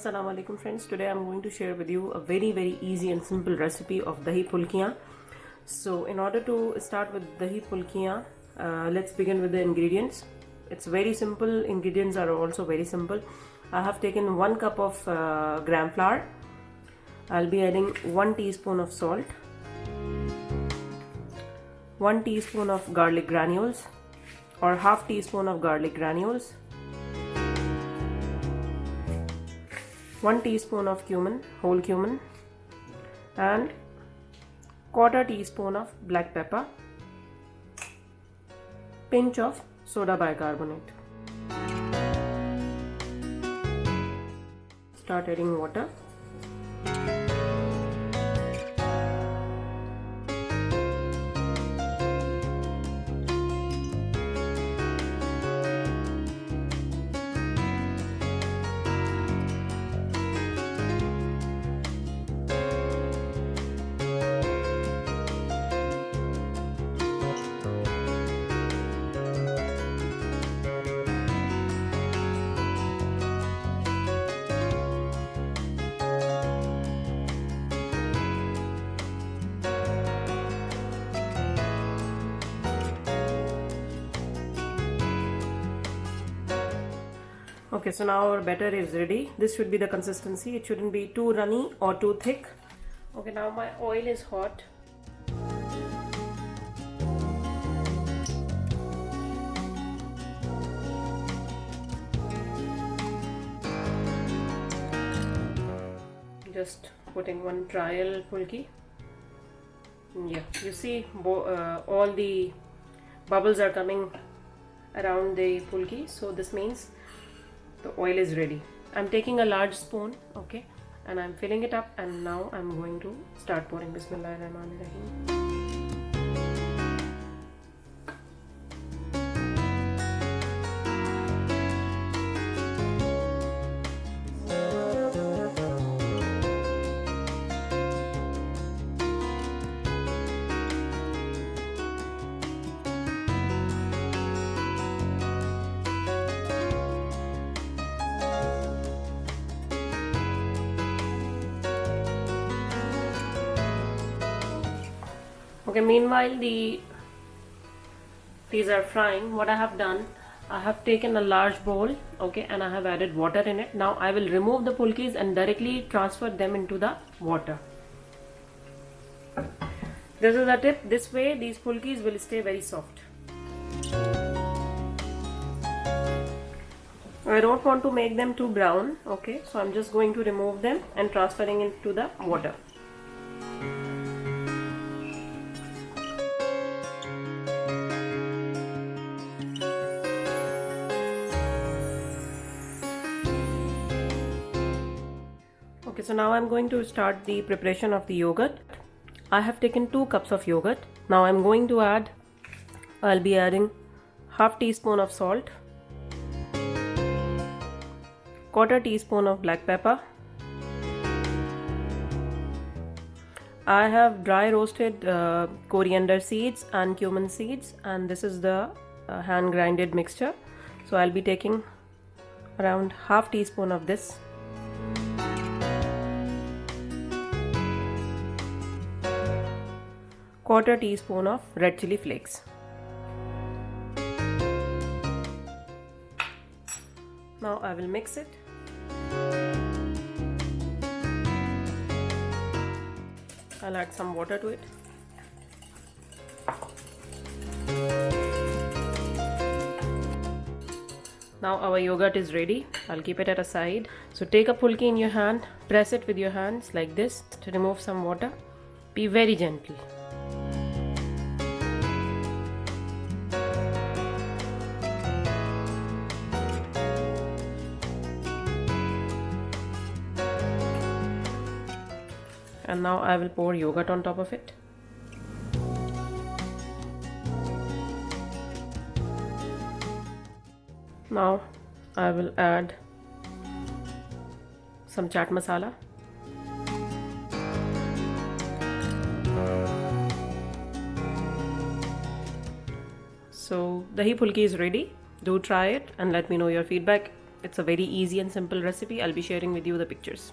Assalamu alaikum friends. Today I'm going to share with you a very easy and simple recipe of dahi pulkiyan. So in order to start with dahi pulkiyan, let's begin with the ingredients. It's very simple. Ingredients are also very simple. I have taken 1 cup of gram flour. I'll be adding 1 teaspoon of salt, 1 teaspoon of garlic granules or half teaspoon of garlic granules, 1 teaspoon of cumin, whole cumin, and quarter teaspoon of black pepper, pinch of soda bicarbonate. Start adding water. Okay, so now our batter is ready. This should be the consistency. It shouldn't be too runny or too thick. Okay, now my oil is hot. Just putting one trial pulki. Yeah, you see all the bubbles are coming around the pulki, so this means the oil is ready. I'm taking a large spoon, okay, and I'm filling it up, and now I'm going to start pouring. Bismillahirrahmanirrahim. Okay, meanwhile these are frying. What I have done, I have taken a large bowl, okay, and I have added water in it. Now I will remove the pulkis and directly transfer them into the water. This is the tip. This way these pulkis will stay very soft. I don't want to make them too brown, okay, so I'm just going to remove them and transferring into the water. Okay, so now I'm going to start the preparation of the yogurt. I have taken 2 cups of yogurt. Now I'm going to I'll be adding half teaspoon of salt, quarter teaspoon of black pepper. I have dry roasted coriander seeds and cumin seeds, and this is the hand grinded mixture. So I'll be taking around half teaspoon of this. Quarter teaspoon of red chili flakes. Now I will mix it. I'll add some water to it. Now our yogurt is ready. I'll keep it at a side. So take a pulki in your hand, press it with your hands like this to remove some water. Be very gentle. And now I will pour yogurt on top of it. Now I will add some chaat masala. So dahi pulki is ready. Do try it and let me know your feedback. It's a very easy and simple recipe. I'll be sharing with you the pictures.